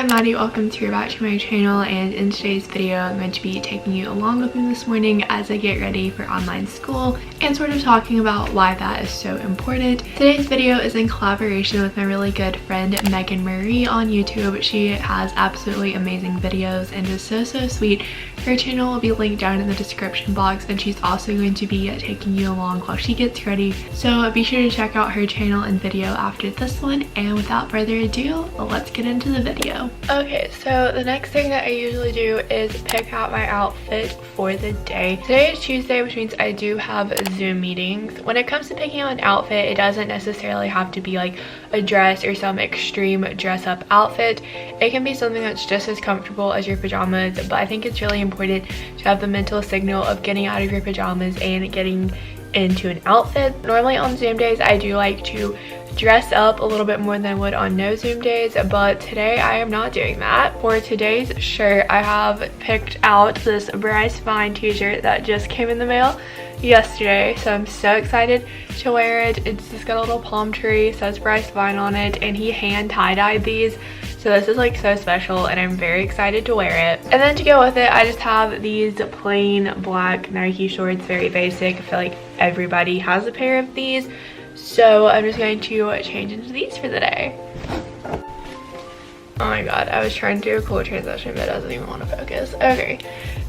I'm Maddie, welcome to or back to my channel, and in today's video I'm going to be taking you along with me this morning as I get ready for online school and sort of talking about why that is so important. Today's video is in collaboration with my really good friend Megan Marie on YouTube. She has absolutely amazing videos and is so sweet. Her channel will be linked down in the description box, and she's also going to be taking you along while she gets ready, so be sure to check out her channel and video after this one. And without further ado, let's get into the video. Okay, so the next thing that I usually do is pick out my outfit for the day. Today is Tuesday, which means I do have Zoom meetings. When it comes to picking out an outfit, it doesn't necessarily have to be like a dress or some extreme dress up outfit. It can be something that's just as comfortable as your pajamas, but I think it's really important to have the mental signal of getting out of your pajamas and getting into an outfit. Normally on Zoom days, I do like to dress up a little bit more than I would on no Zoom days, but today I am not doing that. For today's shirt, I have picked out this Bryce Vine t-shirt that just came in the mail yesterday, so I'm so excited to wear it. It's just got a little palm tree, says Bryce Vine on it, and he hand tie-dyed these, so this is like so special and I'm very excited to wear it. And then to go with it, I just have these plain black Nike shorts, very basic. I feel like everybody has a pair of these, so I'm just going to change into these for the day. Oh my god, I was trying to do a cool transition but it doesn't even want to focus. Okay,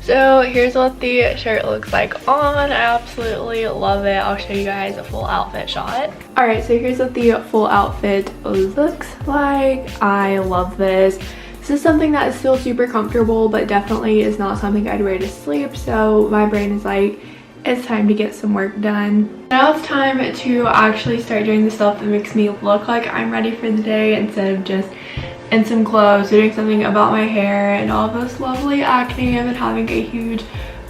so here's what the shirt looks like on. I absolutely love it. I'll show you guys a full outfit shot. Alright, so here's what the full outfit looks like. I love this. This is something that is still super comfortable, but definitely is not something I'd wear to sleep, so my brain is like, it's time to get some work done. Now it's time to actually start doing the stuff that makes me look like I'm ready for the day instead of just in some clothes, doing something about my hair and all this lovely acne. I've been having a huge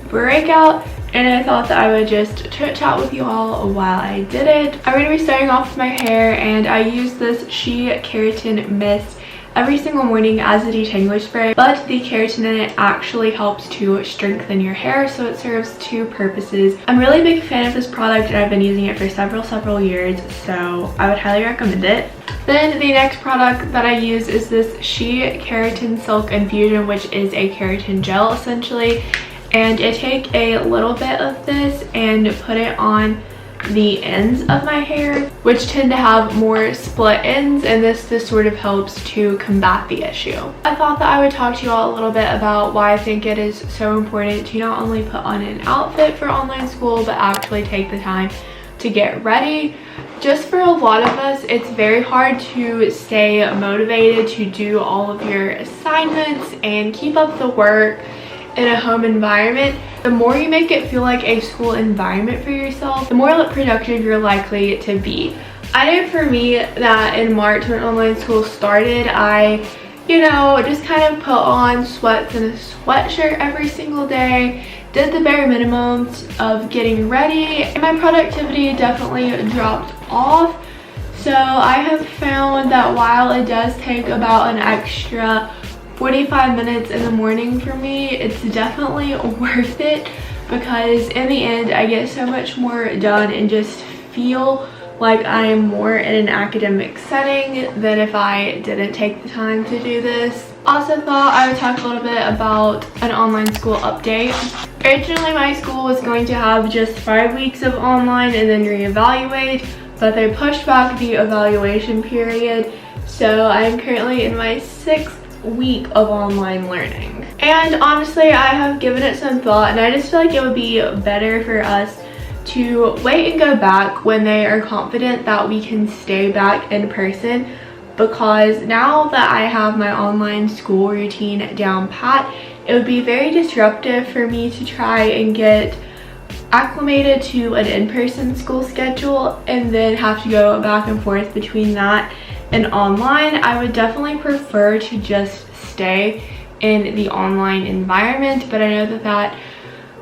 breakout, and I thought that I would just chit chat with you all while I did it. I'm going to be starting off with my hair, and I use this She Keratin Mist every single morning as a detangler spray, but the keratin in it actually helps to strengthen your hair, so it serves two purposes. I'm really a big fan of this product and I've been using it for several years, so I would highly recommend it. Then the next product that I use is this She Keratin Silk Infusion, which is a keratin gel essentially, and I take a little bit of this and put it on the ends of my hair, which tend to have more split ends, and this just sort of helps to combat the issue. I thought that I would talk to you all a little bit about why I think it is so important to not only put on an outfit for online school, but actually take the time to get ready. Just for a lot of us, it's very hard to stay motivated to do all of your assignments and keep up the work in a home environment. The more you make it feel like a school environment for yourself, the more productive you're likely to be. I know for me that in March when online school started, I, just kind of put on sweats and a sweatshirt every single day, did the bare minimum of getting ready, and my productivity definitely dropped off. So I have found that while it does take about an extra 45 minutes in the morning for me, it's definitely worth it, because in the end I get so much more done and just feel like I am more in an academic setting than if I didn't take the time to do this. Also thought I would talk a little bit about an online school update. Originally my school was going to have just 5 weeks of online and then reevaluate, but they pushed back the evaluation period, so I'm currently in my 6th week of online learning. And honestly, I have given it some thought, and I just feel like it would be better for us to wait and go back when they are confident that we can stay back in person, because now that I have my online school routine down pat, it would be very disruptive for me to try and get acclimated to an in-person school schedule and then have to go back and forth between that and online. I would definitely prefer to just stay in the online environment, but I know that that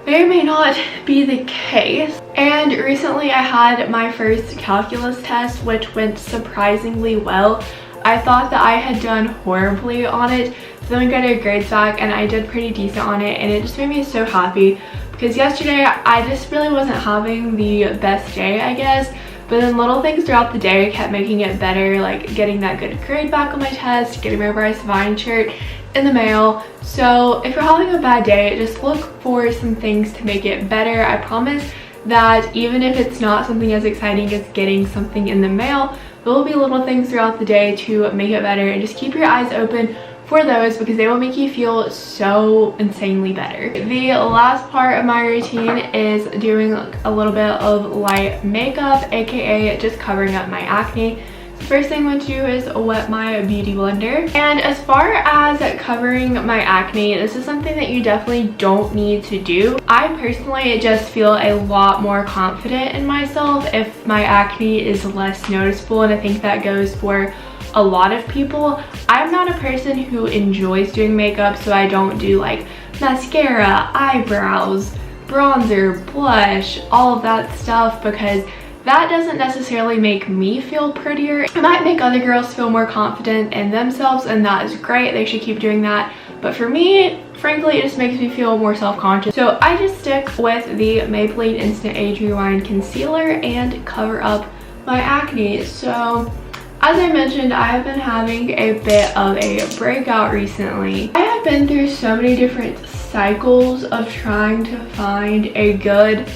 may or may not be the case. And recently I had my first calculus test, which went surprisingly well. I thought that I had done horribly on it, so then we got our grades back and I did pretty decent on it, and it just made me so happy because yesterday I just really wasn't having the best day, I guess. But then little things throughout the day kept making it better, like getting that good grade back on my test, getting my Bryce Vine shirt in the mail. So if you're having a bad day, just look for some things to make it better. I promise that even if it's not something as exciting as getting something in the mail, there will be little things throughout the day to make it better, and just keep your eyes open for those because they will make you feel so insanely better. The last part of my routine is doing a little bit of light makeup, aka just covering up my acne. The first thing I'm going to do is wet my beauty blender. And as far as covering my acne, this is something that you definitely don't need to do. I personally just feel a lot more confident in myself if my acne is less noticeable, and I think that goes for a lot of people. I'm not a person who enjoys doing makeup, so I don't do like mascara, eyebrows, bronzer, blush, all of that stuff, because that doesn't necessarily make me feel prettier. It might make other girls feel more confident in themselves, and that is great. They should keep doing that. But for me, frankly, it just makes me feel more self-conscious. So I just stick with the Maybelline Instant Age Rewind Concealer and cover up my acne. So as I mentioned, I have been having a bit of a breakout recently. I have been through so many different cycles of trying to find a good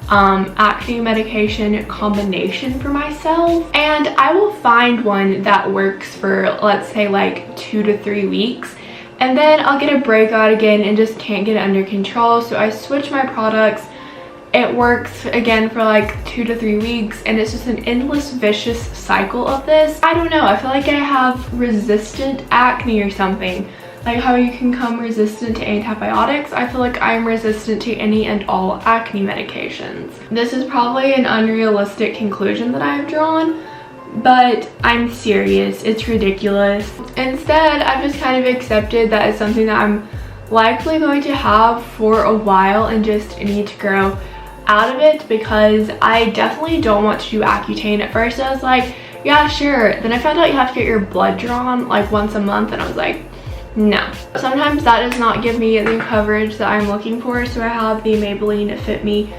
acne medication combination for myself, and I will find one that works for, let's say, like 2 to 3 weeks, and then I'll get a breakout again and just can't get it under control. So I switch my products. It works again for like 2 to 3 weeks, and it's just an endless vicious cycle of this. I don't know, I feel like I have resistant acne or something. Like how you can become resistant to antibiotics, I feel like I'm resistant to any and all acne medications. This is probably an unrealistic conclusion that I've drawn, but I'm serious, it's ridiculous. Instead, I've just kind of accepted that it's something that I'm likely going to have for a while and just need to grow out of it, because I definitely don't want to do Accutane. At first I was like, yeah, sure. Then I found out you have to get your blood drawn like once a month, and I was like, no. Sometimes that does not give me the coverage that I'm looking for, so I have the Maybelline Fit Me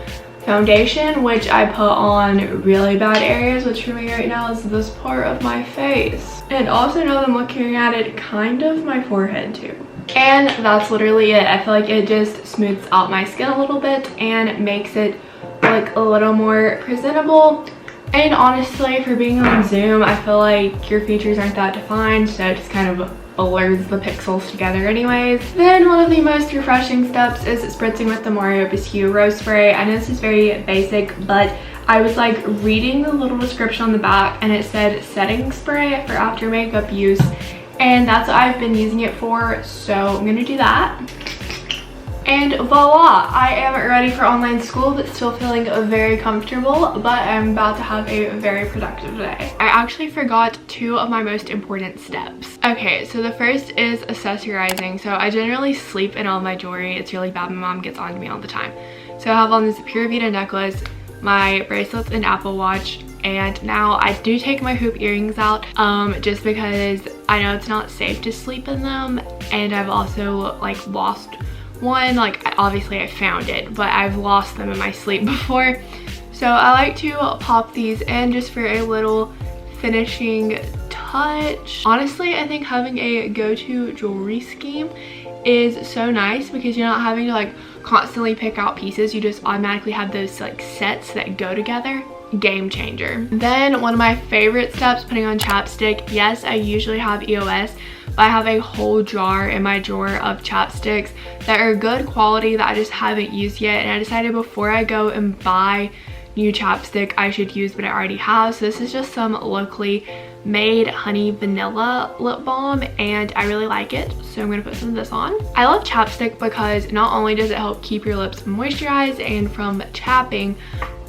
foundation, which I put on really bad areas, which for me right now is this part of my face. And also, now that I'm looking at it, kind of my forehead too. And that's literally it. I feel like it just smooths out my skin a little bit and makes it like a little more presentable. And honestly, for being on Zoom, I feel like your features aren't that defined, so it just kind of blurs the pixels together anyways. Then one of the most refreshing steps is spritzing with the Mario Biscuit Rose Spray. I know this is very basic, but I was like reading the little description on the back, and it said setting spray for after makeup use, and that's what I've been using it for, so I'm gonna do that. And voila, I am ready for online school, but still feeling very comfortable, but I'm about to have a very productive day. I actually forgot 2 of my most important steps. Okay, so the first is accessorizing. So I generally sleep in all my jewelry. It's really bad. My mom gets on to me all the time. So I have on this Pura Vida necklace, my bracelets and Apple Watch, and now I do take my hoop earrings out just because I know it's not safe to sleep in them, and I've also like lost one. Like obviously I found it, but I've lost them in my sleep before, so I like to pop these in just for a little finishing touch. Honestly, I think having a go-to jewelry scheme is so nice because you're not having to like constantly pick out pieces. You just automatically have those like sets that go together. Game changer. Then one of my favorite steps, putting on chapstick. Yes, I usually have EOS, but I have a whole jar in my drawer of chapsticks that are good quality that I just haven't used yet, and I decided before I go and buy new chapstick I should use what I already have. So this is just some locally made honey vanilla lip balm, and I really like it, so I'm gonna put some of this on. I love chapstick because not only does it help keep your lips moisturized and from chapping,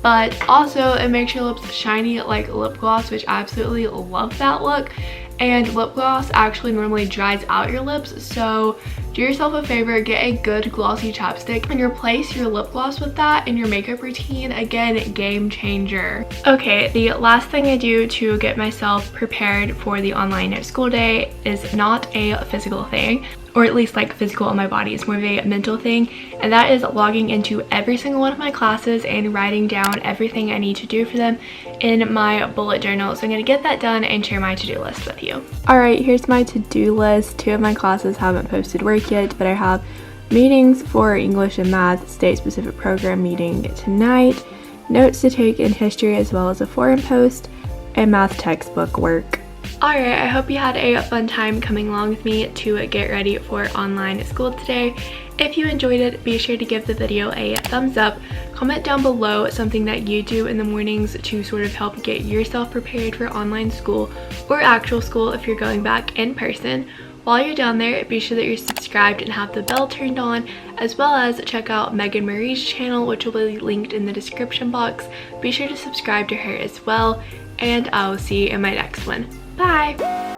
but also it makes your lips shiny like lip gloss, which I absolutely love that look. And lip gloss actually normally dries out your lips, so do yourself a favor, get a good glossy chapstick and replace your lip gloss with that in your makeup routine. Again, game changer. Okay, the last thing I do to get myself prepared for the online school day is not a physical thing, or at least like physical on my body. It's more of a mental thing, and that is logging into every single one of my classes and writing down everything I need to do for them in my bullet journal. So I'm going to get that done and share my to-do list with you. Alright, here's my to-do list. 2 of my classes haven't posted work yet, but I have meetings for English and math, state-specific program meeting tonight, notes to take in history as well as a forum post, and math textbook work. Alright, I hope you had a fun time coming along with me to get ready for online school today. If you enjoyed it, be sure to give the video a thumbs up. Comment down below something that you do in the mornings to sort of help get yourself prepared for online school or actual school if you're going back in person. While you're down there, be sure that you're subscribed and have the bell turned on, as well as check out Megan Marie's channel, which will be linked in the description box. Be sure to subscribe to her as well, and I will see you in my next one. Bye!